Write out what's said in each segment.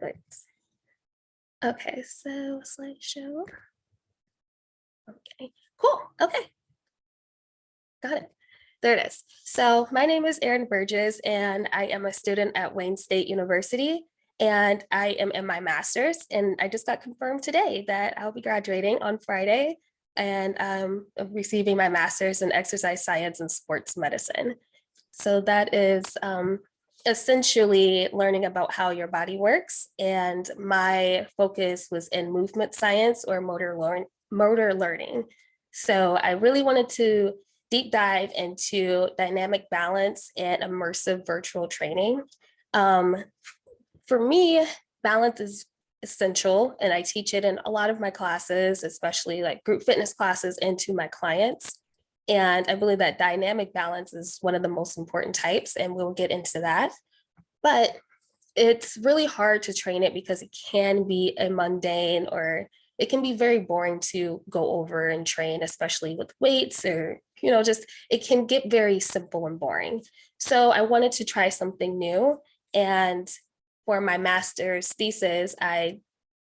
Right. Okay, so slideshow. Okay, cool. Okay, got it. There it is. So my name is Erin Burges, and I am a student at Wayne State University, and I am in my master's. And I just got confirmed today that I'll be graduating on Friday, and receiving my master's in exercise science and sports medicine. So that is essentially learning about how your body works. And my focus was in movement science or motor learning. So I really wanted to deep dive into dynamic balance and immersive virtual training. Um, for me, balance is essential, and I teach it in a lot of my classes, especially like group fitness classes, and to my clients. And I believe that dynamic balance is one of the most important types, and we'll get into that. But it's really hard to train it because it can be a mundane, or it can be very boring to go over and train, especially with weights, or just it can get very simple and boring. So I wanted to try something new. And for my master's thesis, I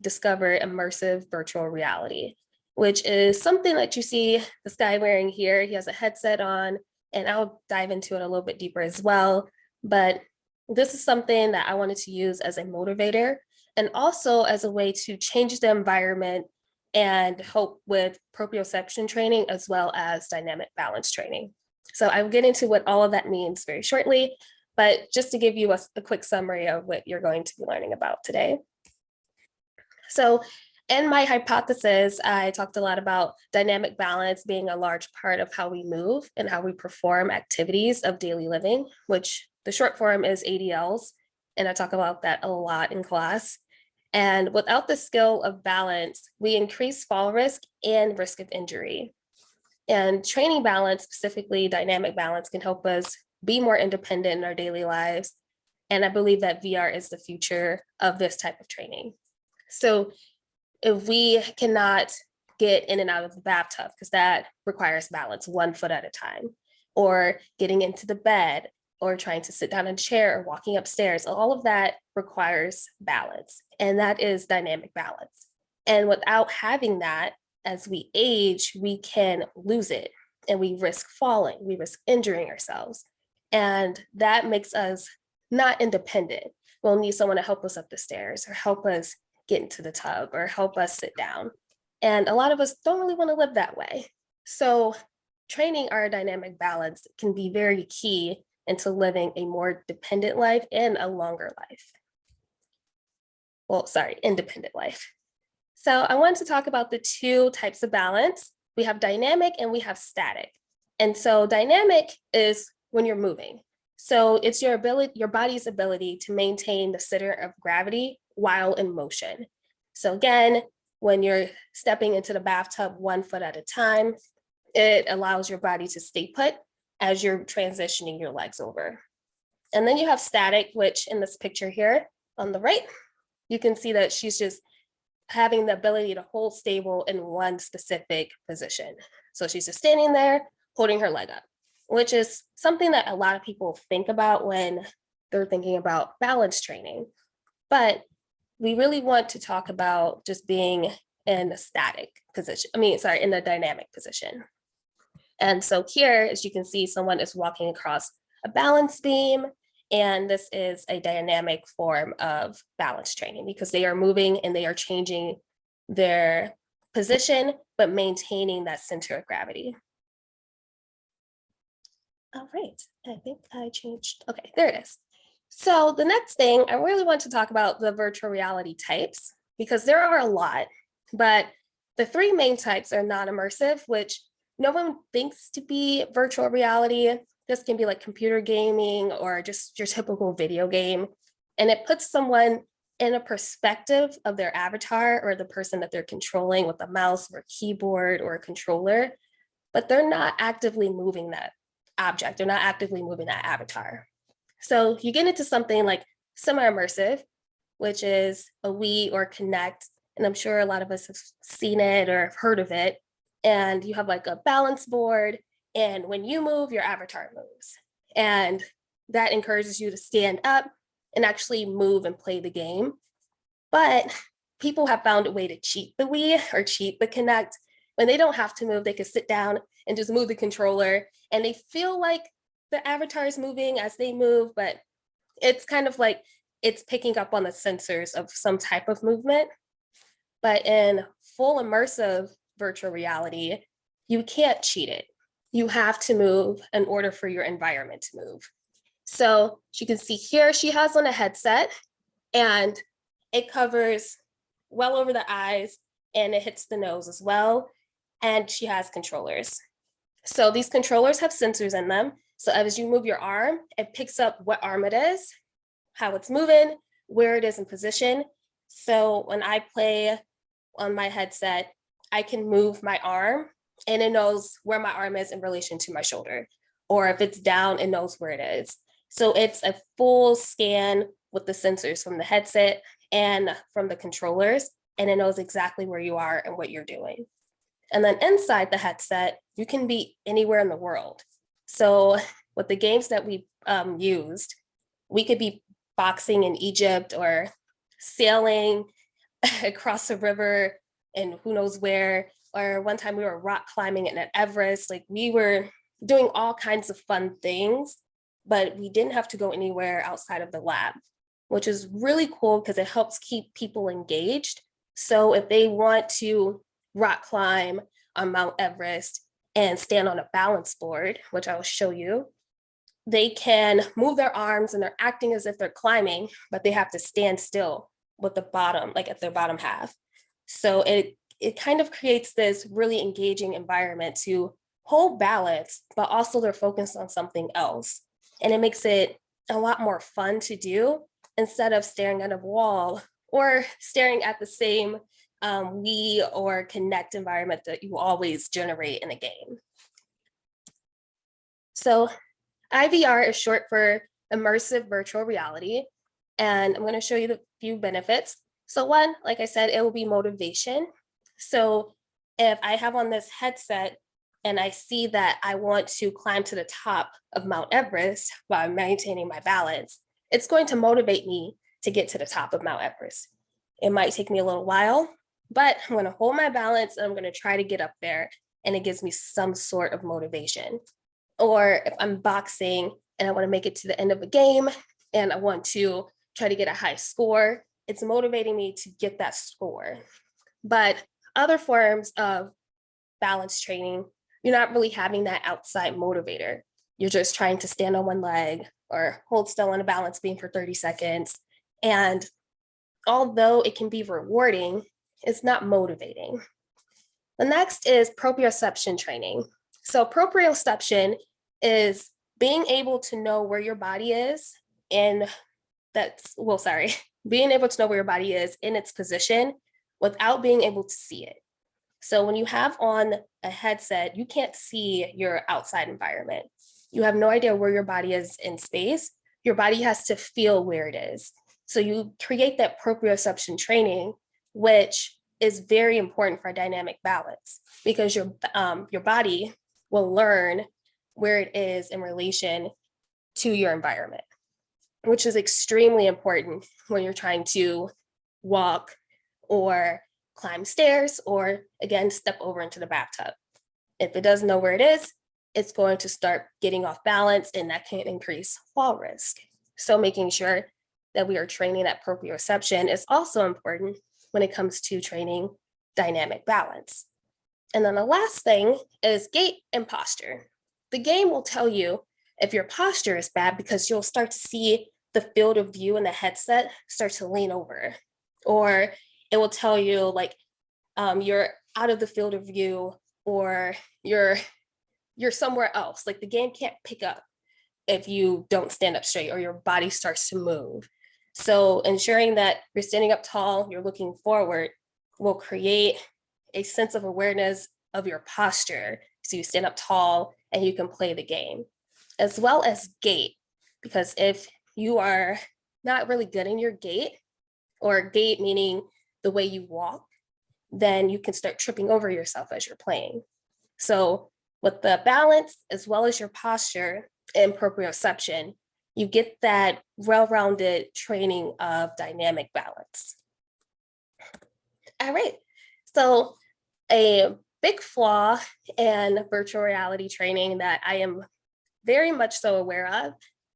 discovered immersive virtual reality, which is something that you see this guy wearing here. He has a headset on, and I'll dive into it a little bit deeper as well. But this is something that I wanted to use as a motivator, and also as a way to change the environment and help with proprioception training as well as dynamic balance training. So I will get into what all of that means very shortly, but just to give you a quick summary of what you're going to be learning about today. So in my hypothesis, I talked a lot about dynamic balance being a large part of how we move and how we perform activities of daily living, which the short form is ADLs. And I talk about that a lot in class. And without the skill of balance, we increase fall risk and risk of injury. And training balance, specifically dynamic balance, can help us be more independent in our daily lives. And I believe that VR is the future of this type of training. So if we cannot get in and out of the bathtub, because that requires balance 1 foot at a time, or getting into the bed, or trying to sit down in a chair, or walking upstairs, all of that requires balance. And that is dynamic balance. And without having that, as we age, we can lose it, and we risk falling, we risk injuring ourselves. And that makes us not independent. We'll need someone to help us up the stairs, or help us get into the tub, or help us sit down. And a lot of us don't really want to live that way. So training our dynamic balance can be very key into living a more dependent life and a longer life. Well, sorry, independent life. So I wanted to talk about the two types of balance. We have dynamic and we have static. And so dynamic is when you're moving. So it's your body's ability to maintain the center of gravity while in motion. So again, when you're stepping into the bathtub 1 foot at a time, it allows your body to stay put as you're transitioning your legs over. And then you have static, which in this picture here on the right, you can see that she's just having the ability to hold stable in one specific position. So she's just standing there, holding her leg up, which is something that a lot of people think about when they're thinking about balance training. But we really want to talk about just being in a static position. In a dynamic position. And so here, as you can see, someone is walking across a balance beam, and this is a dynamic form of balance training because they are moving and they are changing their position, but maintaining that center of gravity. All right, I think I changed. Okay, there it is. So the next thing, I really want to talk about the virtual reality types because there are a lot, but the three main types are non-immersive, which no one thinks to be virtual reality. This can be like computer gaming or just your typical video game. And it puts someone in a perspective of their avatar or the person that they're controlling with a mouse or a keyboard or a controller, but they're not actively moving that object. They're not actively moving that avatar. So you get into something like semi-immersive, which is a Wii or Connect. And I'm sure a lot of us have seen it or have heard of it. And you have like a balance board. And when you move, your avatar moves. And that encourages you to stand up and actually move and play the game. But people have found a way to cheat the Wii or cheat the Kinect. When they don't have to move, they can sit down and just move the controller, and they feel like the avatar is moving as they move, but it's kind of like it's picking up on the sensors of some type of movement. But in full immersive virtual reality, you can't cheat it. You have to move in order for your environment to move. So you can see here, she has on a headset, and it covers well over the eyes, and it hits the nose as well. And she has controllers. So these controllers have sensors in them. So as you move your arm, it picks up what arm it is, how it's moving, where it is in position. So when I play on my headset, I can move my arm and it knows where my arm is in relation to my shoulder. Or if it's down, it knows where it is. So it's a full scan with the sensors from the headset and from the controllers, and it knows exactly where you are and what you're doing. And then inside the headset, you can be anywhere in the world. So with the games that we used, we could be boxing in Egypt or sailing across a river and who knows where. Or one time we were rock climbing at Everest. Like, we were doing all kinds of fun things, but we didn't have to go anywhere outside of the lab, which is really cool because it helps keep people engaged. So if they want to rock climb on Mount Everest and stand on a balance board, which I will show you, they can move their arms and they're acting as if they're climbing, but they have to stand still with the bottom, like at their bottom half. So it kind of creates this really engaging environment to hold balance, but also they're focused on something else. And it makes it a lot more fun to do instead of staring at a wall or staring at the same Wii or Connect environment that you always generate in a game. So IVR is short for immersive virtual reality, and I'm going to show you the few benefits. So one, like I said, it will be motivation. So if I have on this headset and I see that I want to climb to the top of Mount Everest while maintaining my balance, it's going to motivate me to get to the top of Mount Everest. It might take me a little while, but I'm going to hold my balance and I'm going to try to get up there, and it gives me some sort of motivation. Or if I'm boxing and I want to make it to the end of a game and I want to try to get a high score, it's motivating me to get that score. But other forms of balance training, you're not really having that outside motivator. You're just trying to stand on one leg or hold still on a balance beam for 30 seconds. And although it can be rewarding, it's not motivating. The next is proprioception training. So proprioception is being able to know where your body is in being able to know where your body is in its position without being able to see it. So when you have on a headset, you can't see your outside environment. You have no idea where your body is in space. Your body has to feel where it is. So you create that proprioception training, which is very important for dynamic balance, because your body will learn where it is in relation to your environment, which is extremely important when you're trying to walk or climb stairs or, again, step over into the bathtub. If it doesn't know where it is, it's going to start getting off balance, and that can increase fall risk. So making sure that we are training that proprioception is also important when it comes to training dynamic balance. And then the last thing is gait and posture. The game will tell you if your posture is bad because you'll start to see the field of view in the headset start to lean over, or it will tell you like you're out of the field of view, or you're somewhere else. Like, the game can't pick up if you don't stand up straight or your body starts to move. So ensuring that you're standing up tall, you're looking forward, will create a sense of awareness of your posture. So you stand up tall and you can play the game, as well as gait. Because if you are not really good in your gait, or gait meaning the way you walk, then you can start tripping over yourself as you're playing. So with the balance, as well as your posture and proprioception, you get that well-rounded training of dynamic balance. All right. So a big flaw in virtual reality training that I am very much so aware of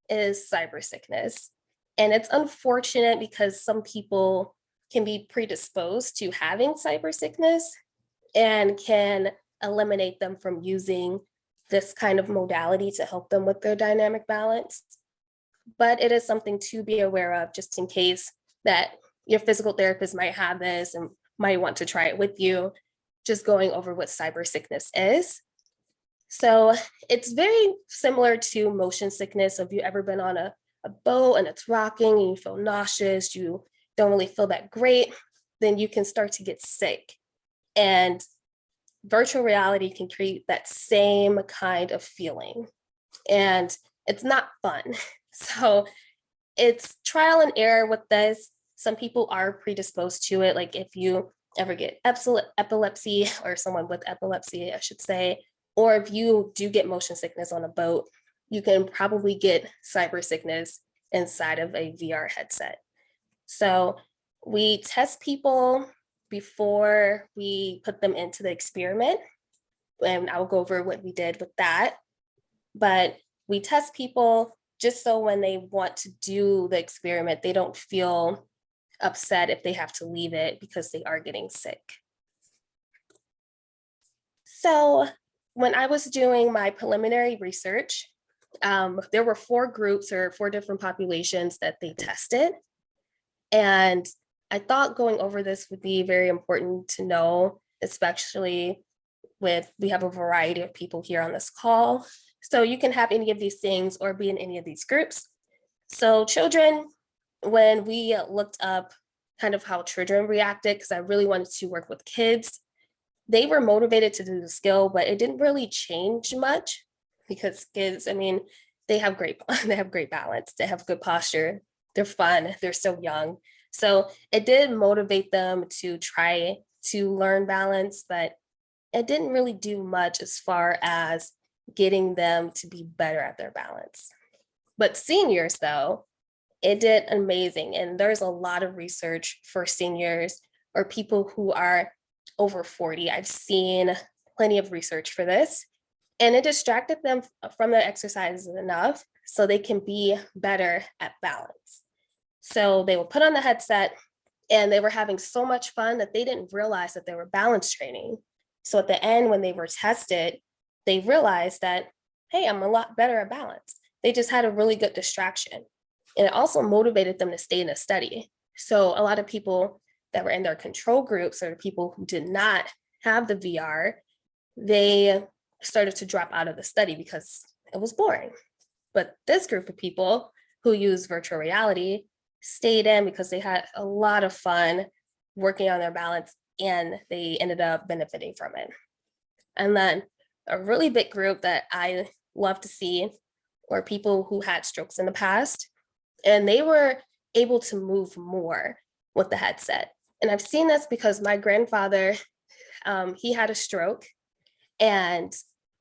is cyber sickness. And it's unfortunate because some people can be predisposed to having cyber sickness and can eliminate them from using this kind of modality to help them with their dynamic balance. But it is something to be aware of just in case that your physical therapist might have this and might want to try it with you, just going over what cyber sickness is. So it's very similar to motion sickness. Have you ever been on a boat and it's rocking and you feel nauseous, you don't really feel that great, then you can start to get sick. And virtual reality can create that same kind of feeling. And it's not fun. So it's trial and error with this. Some people are predisposed to it. Like if you ever get epilepsy, or someone with epilepsy, I should say, or if you do get motion sickness on a boat, you can probably get cyber sickness inside of a VR headset. So we test people before we put them into the experiment. And I'll go over what we did with that. But we test people just so when they want to do the experiment, they don't feel upset if they have to leave it because they are getting sick. So when I was doing my preliminary research, there were 4 groups or 4 different populations that they tested. And I thought going over this would be very important to know, especially we have a variety of people here on this call. So you can have any of these things or be in any of these groups. So children, when we looked up kind of how children reacted, because I really wanted to work with kids, they were motivated to do the skill, but it didn't really change much because kids, I mean, they have great balance, they have good posture, they're fun, they're so young. So it did motivate them to try to learn balance, but it didn't really do much as far as getting them to be better at their balance. But seniors, though, it did amazing. And there's a lot of research for seniors or people who are over 40. I've seen plenty of research for this. And it distracted them from their exercises enough so they can be better at balance. So they would put on the headset and they were having so much fun that they didn't realize that they were balance training. So at the end, when they were tested, they realized that, hey, I'm a lot better at balance. They just had a really good distraction. And it also motivated them to stay in the study. So a lot of people that were in their control groups or people who did not have the VR, they started to drop out of the study because it was boring. But this group of people who use virtual reality stayed in because they had a lot of fun working on their balance and they ended up benefiting from it. And then a really big group that I love to see were people who had strokes in the past, and they were able to move more with the headset. And I've seen this because my grandfather, he had a stroke and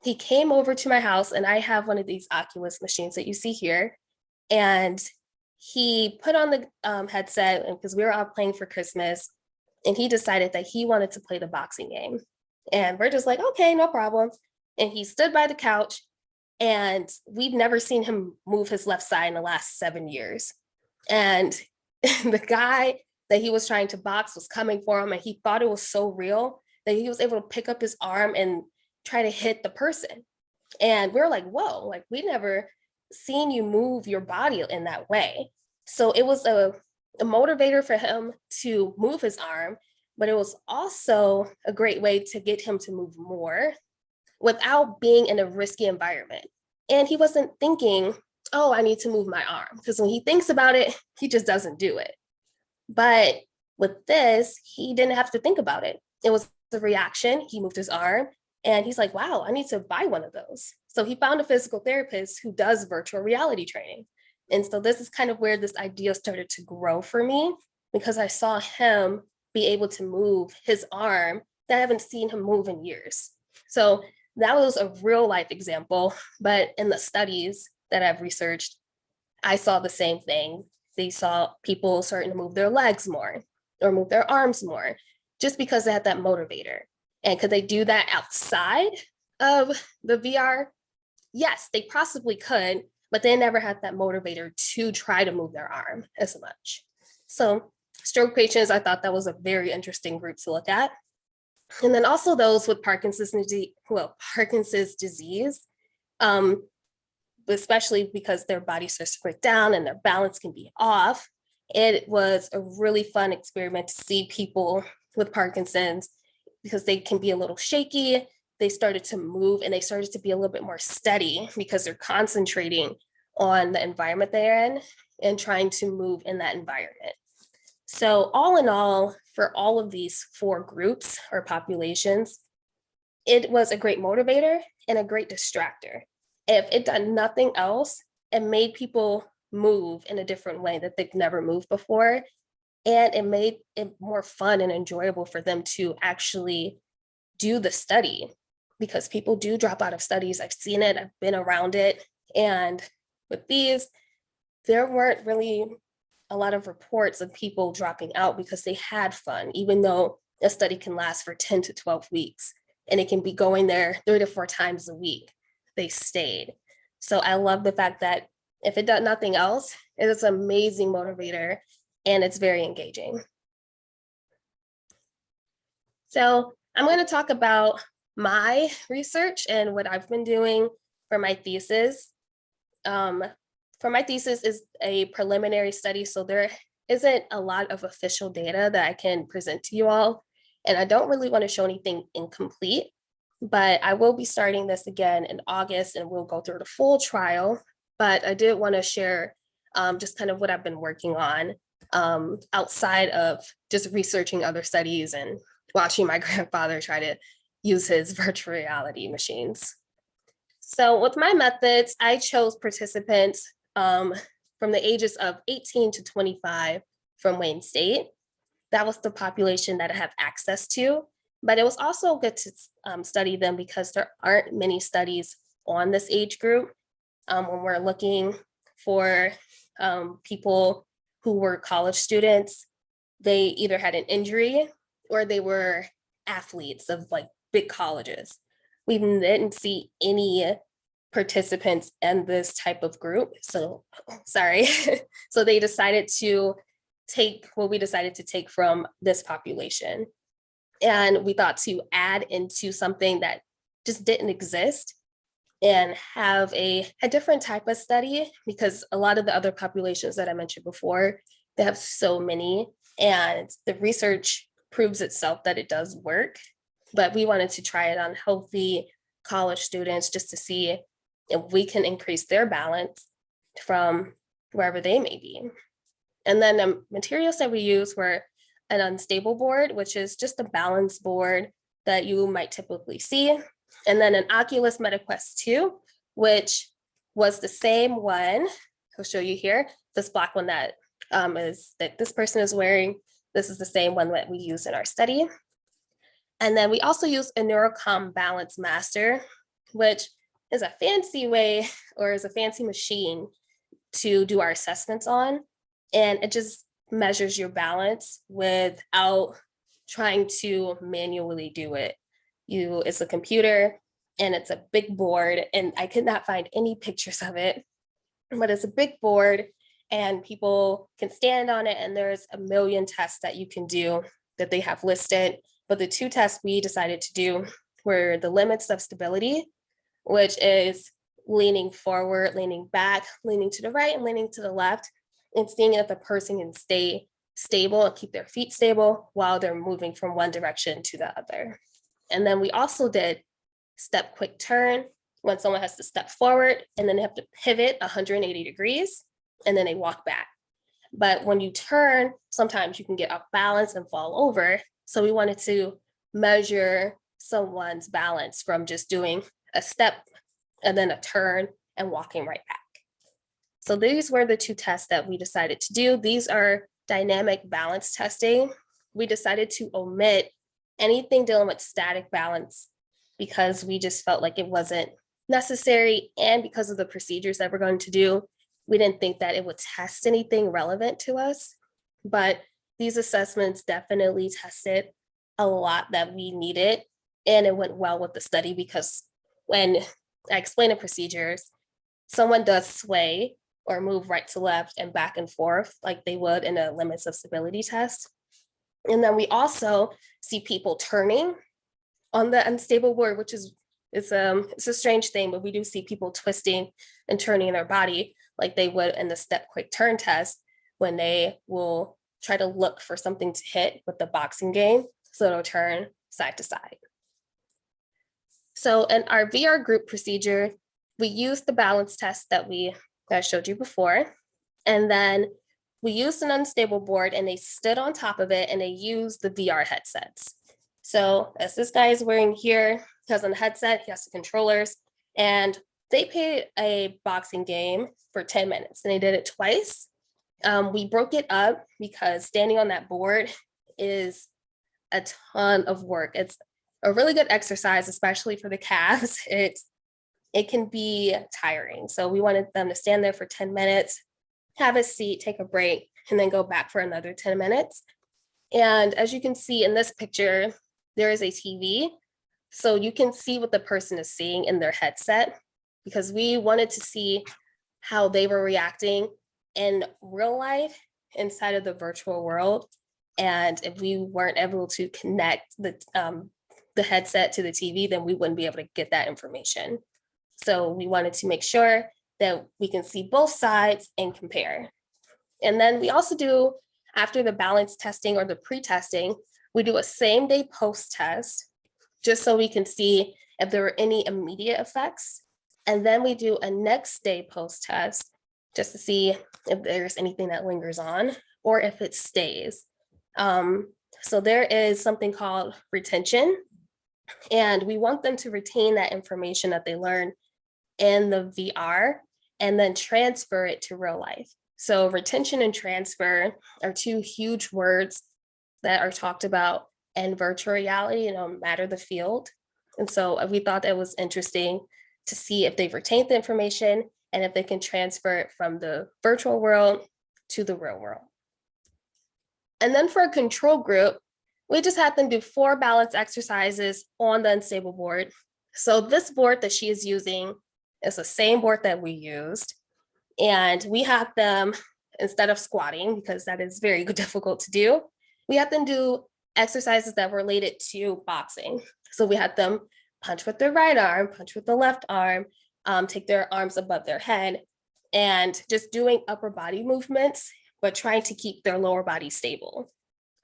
he came over to my house, and I have one of these Oculus machines that you see here. And he put on the headset because we were all playing for Christmas, and he decided that he wanted to play the boxing game. And we're just like, okay, no problem. And he stood by the couch, and we've never seen him move his left side in the last 7 years. And the guy that he was trying to box was coming for him, and he thought it was so real that he was able to pick up his arm and try to hit the person. And we're like, whoa, like we never seen you move your body in that way. So it was a motivator for him to move his arm, but it was also a great way to get him to move more without being in a risky environment. And he wasn't thinking, oh, I need to move my arm, because when he thinks about it, he just doesn't do it. But with this, he didn't have to think about it. It was the reaction. He moved his arm and he's like, wow, I need to buy one of those. So he found a physical therapist who does virtual reality training. And so this is kind of where this idea started to grow for me, because I saw him be able to move his arm that I haven't seen him move in years. So that was a real life example. But in the studies that I've researched, I saw the same thing. They saw people starting to move their legs more or move their arms more. just because they had that motivator. And could they do that outside of the VR? Yes, they possibly could, but they never had that motivator to try to move their arm as much. So stroke patients, I thought that was a very interesting group to look at. And then also those with Parkinson's disease, especially because their body starts to break down and their balance can be off. It was a really fun experiment to see people with Parkinson's because they can be a little shaky. They started to move and they started to be a little bit more steady because they're concentrating on the environment they're in and trying to move in that environment. So all in all, for all of these 4 groups or populations, it was a great motivator and a great distractor. If it done nothing else, it made people move in a different way that they've never moved before. And it made it more fun and enjoyable for them to actually do the study, because people do drop out of studies. I've seen it, I've been around it. And with these, there weren't really a lot of reports of people dropping out because they had fun, even though a study can last for 10 to 12 weeks and it can be going there 3 to 4 times a week. They stayed. So I love the fact that if it does nothing else, it is an amazing motivator and it's very engaging. So I'm going to talk about my research and what I've been doing for my thesis. For my thesis is a preliminary study, so there isn't a lot of official data that I can present to you all. And I don't really want to show anything incomplete, but I will be starting this again in August and we'll go through the full trial. But I did want to share just kind of what I've been working on outside of just researching other studies and watching my grandfather try to use his virtual reality machines. So with my methods, I chose participants from the ages of 18 to 25 from Wayne State. That was the population that I have access to, but it was also good to study them because there aren't many studies on this age group. When we're looking for people who were college students, they either had an injury or they were athletes of like big colleges. We didn't see any participants in this type of group. So sorry. So they decided to take what we decided to take from this population. And we thought to add into something that just didn't exist and have a different type of study, because a lot of the other populations that I mentioned before, they have so many, and the research proves itself that it does work. But we wanted to try it on healthy college students just to see if we can increase their balance from wherever they may be. And then the materials that we use were an unstable board, which is just a balance board that you might typically see. And then an Oculus MetaQuest 2, which was the same one. I'll show you here, this black one that this person is wearing. This is the same one that we use in our study. And then we also use a Neurocom Balance Master, which is a fancy way or is a fancy machine to do our assessments on. And it just measures your balance without trying to manually do it. It's a computer and it's a big board, and I could not find any pictures of it, but it's a big board and people can stand on it, and there's a million tests that you can do that they have listed. But the 2 tests we decided to do were the limits of stability, which is leaning forward, leaning back, leaning to the right, and leaning to the left, and seeing if the person can stay stable and keep their feet stable while they're moving from one direction to the other. And then we also did step quick turn, when someone has to step forward and then they have to pivot 180 degrees and then they walk back. But when you turn, sometimes you can get off balance and fall over. So we wanted to measure someone's balance from just doing a step and then a turn and walking right back. So these were the 2 tests that we decided to do. These are dynamic balance testing. We decided to omit anything dealing with static balance because we just felt like it wasn't necessary. And because of the procedures that we're going to do, we didn't think that it would test anything relevant to us. But these assessments definitely tested a lot that we needed. And it went well with the study because when I explain the procedures, someone does sway or move right to left and back and forth like they would in a limits of stability test. And then we also see people turning on the unstable board, which is it's a strange thing, but we do see people twisting and turning their body like they would in the step quick turn test when they will try to look for something to hit with the boxing game. So it'll turn side to side. So in our VR group procedure, we used the balance test that I showed you before. And then we used an unstable board and they stood on top of it and they used the VR headsets. So as this guy is wearing here, he has on the headset, he has the controllers, and they played a boxing game for 10 minutes and they did it twice. We broke it up because standing on that board is a ton of work. It's a really good exercise, especially for the calves. It can be tiring. So we wanted them to stand there for 10 minutes, have a seat, take a break, and then go back for another 10 minutes. And as you can see in this picture, there is a TV. So you can see what the person is seeing in their headset because we wanted to see how they were reacting in real life inside of the virtual world. And if we weren't able to connect the headset to the TV, then we wouldn't be able to get that information. So we wanted to make sure that we can see both sides and compare. And then we also do, after the balance testing or the pre-testing, we do a same day post test, just so we can see if there were any immediate effects. And then we do a next day post test, just to see if there's anything that lingers on or if it stays. So there is something called retention, and we want them to retain that information that they learn in the VR and then transfer it to real life. So retention and transfer are two huge words that are talked about in virtual reality, no matter the field. And so we thought that was interesting to see if they've retained the information and if they can transfer it from the virtual world to the real world. And then for a control group, we just had them do 4 balance exercises on the unstable board. So this board that she is using is the same board that we used. And we had them, instead of squatting, because that is very difficult to do, we had them do exercises that were related to boxing. So we had them punch with their right arm, punch with the left arm, take their arms above their head, and just doing upper body movements, but trying to keep their lower body stable.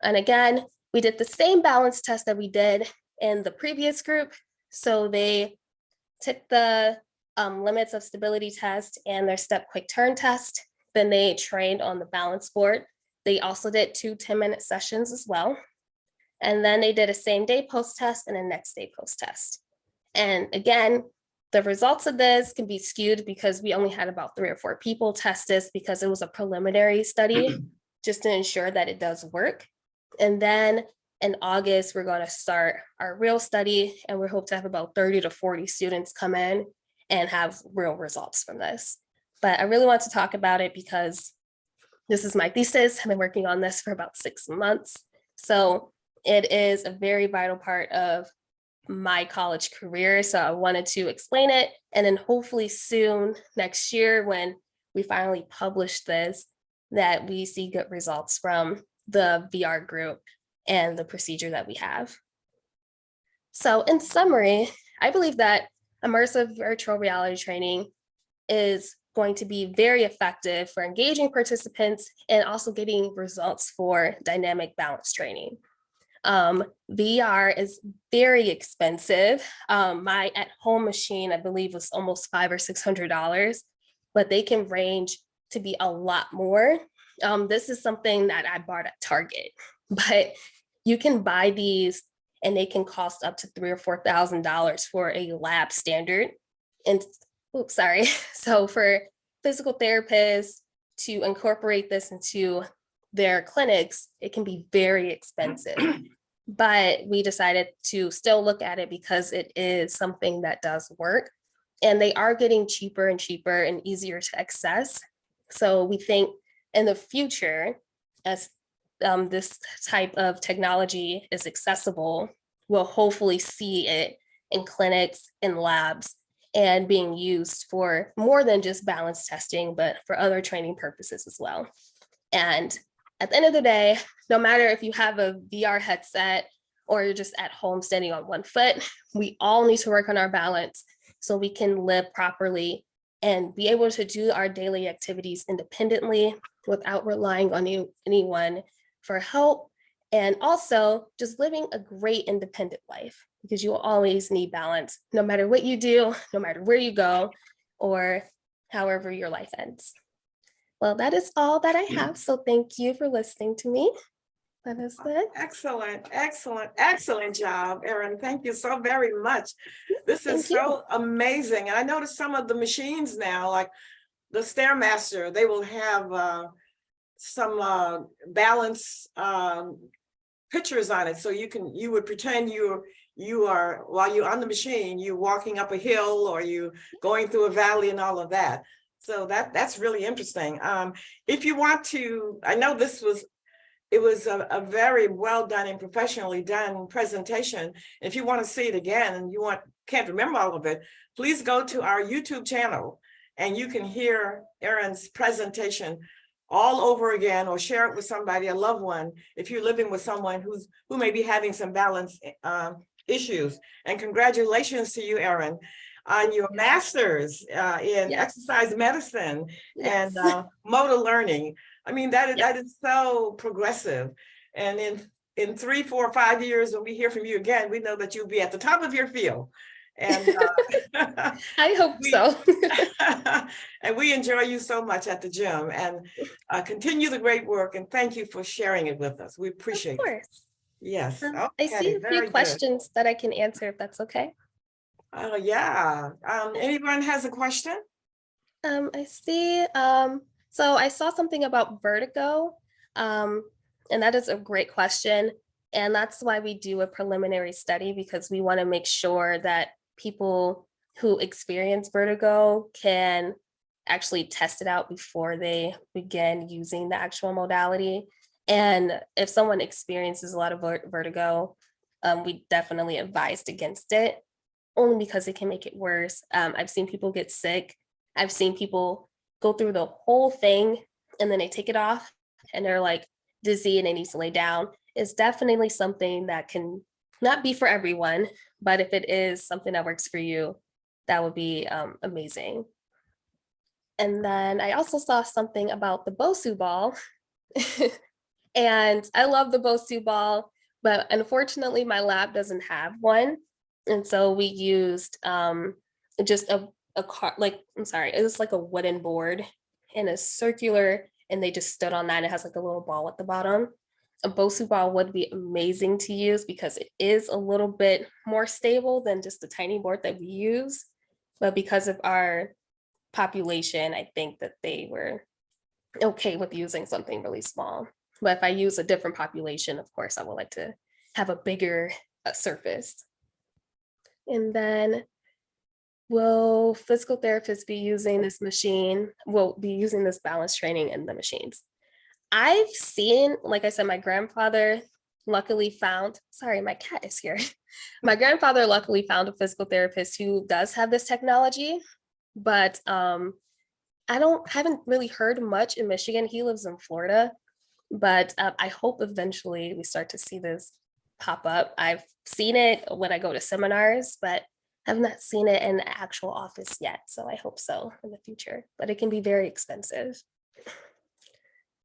And again, we did the same balance test that we did in the previous group. So they took the limits of stability test and their step quick turn test. Then they trained on the balance board. They also did 2 10-minute sessions as well. And then they did a same day post test and a next day post test. And again, the results of this can be skewed because we only had about 3 or 4 people test this because it was a preliminary study just to ensure that it does work. And then in August, we're going to start our real study, and we hope to have about 30 to 40 students come in and have real results from this. But I really want to talk about it because this is my thesis. I've been working on this for about 6 months. So it is a very vital part of my college career. So I wanted to explain it. And then hopefully soon next year, when we finally publish this, that we see good results from the VR group and the procedure that we have. So in summary, I believe that immersive virtual reality training is going to be very effective for engaging participants and also getting results for dynamic balance training. VR is very expensive. My at-home machine, I believe, was almost $500 or $600, but they can range to be a lot more. This is something that I bought at Target, but you can buy these and they can cost up to $3,000 or $4,000 for a lab standard. And so for physical therapists to incorporate this into their clinics, it can be very expensive. But we decided to still look at it because it is something that does work. And they are getting cheaper and cheaper and easier to access. So we think in the future, as this type of technology is accessible, we'll hopefully see it in clinics and labs and being used for more than just balance testing, but for other training purposes as well. And at the end of the day, no matter if you have a VR headset or you're just at home standing on one foot, we all need to work on our balance so we can live properly and be able to do our daily activities independently without relying on anyone for help. And also just living a great independent life, because you will always need balance, no matter what you do, no matter where you go, or however your life ends. Well, that is all that I have. So thank you for listening to me. That is it. Excellent, excellent, excellent job, Erin. Thank you so very much. This is so amazing. And I noticed some of the machines now, like the Stairmaster, they will have some balance pictures on it. So you would pretend you are, while you're on the machine, you're walking up a hill or you going through a valley and all of that. So that's really interesting. If you want to, I know it was a very well done and professionally done presentation. If you want to see it again and can't remember all of it, please go to our YouTube channel and you can hear Erin's presentation all over again, or share it with somebody, a loved one, if you're living with someone who may be having some balance issues. And congratulations to you, Erin, on your master's in exercise medicine and motor learning. I mean, that is so progressive. And in 3, 4, 5 years, when we hear from you again, we know that you'll be at the top of your field. And I hope so. And we enjoy you so much at the gym, and continue the great work. And thank you for sharing it with us. We appreciate it. Of course. Yes. Okay, I see a few questions that I can answer, if that's okay. Yeah. Anyone has a question? I see. So I saw something about vertigo, and that is a great question. And that's why we do a preliminary study, because we want to make sure that people who experience vertigo can actually test it out before they begin using the actual modality. And if someone experiences a lot of vertigo, we definitely advised against it, only because it can make it worse. I've seen people get sick. I've seen people go through the whole thing and then they take it off and they're like dizzy and they need to lay down. It's definitely something that can not be for everyone, but if it is something that works for you, that would be amazing. And then I also saw something about the Bosu ball. And I love the Bosu ball, but unfortunately my lab doesn't have one. And so we used just a car, like, I'm sorry, it was like a wooden board and a circular, and they just stood on that. It has like a little ball at the bottom. A Bosu ball would be amazing to use because it is a little bit more stable than just the tiny board that we use. But because of our population, I think that they were okay with using something really small. But if I use a different population, of course, I would like to have a bigger surface. And then, will physical therapists be using this machine? Will be using this balance training in the machines? I've seen, like I said, my grandfather luckily found, sorry, my cat is here. My grandfather luckily found a physical therapist who does have this technology, but haven't really heard much in Michigan. He lives in Florida, but I hope eventually we start to see this pop up. I've seen it when I go to seminars, but I've not seen it in the actual office yet. So I hope so in the future, but it can be very expensive.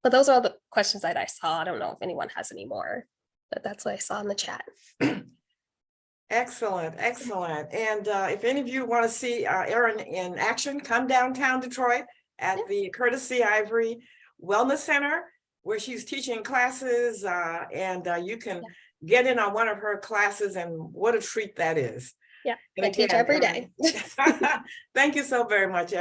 But those are all the questions that I saw. I don't know if anyone has any more, but that's what I saw in the chat. Excellent, excellent. And if any of you want to see Erin in action, come downtown Detroit at the Courtesy Ivory Wellness Center, where she's teaching classes, and you can get in on one of her classes, and what a treat that is. Yeah, I teach every day. Thank you so very much, Erin.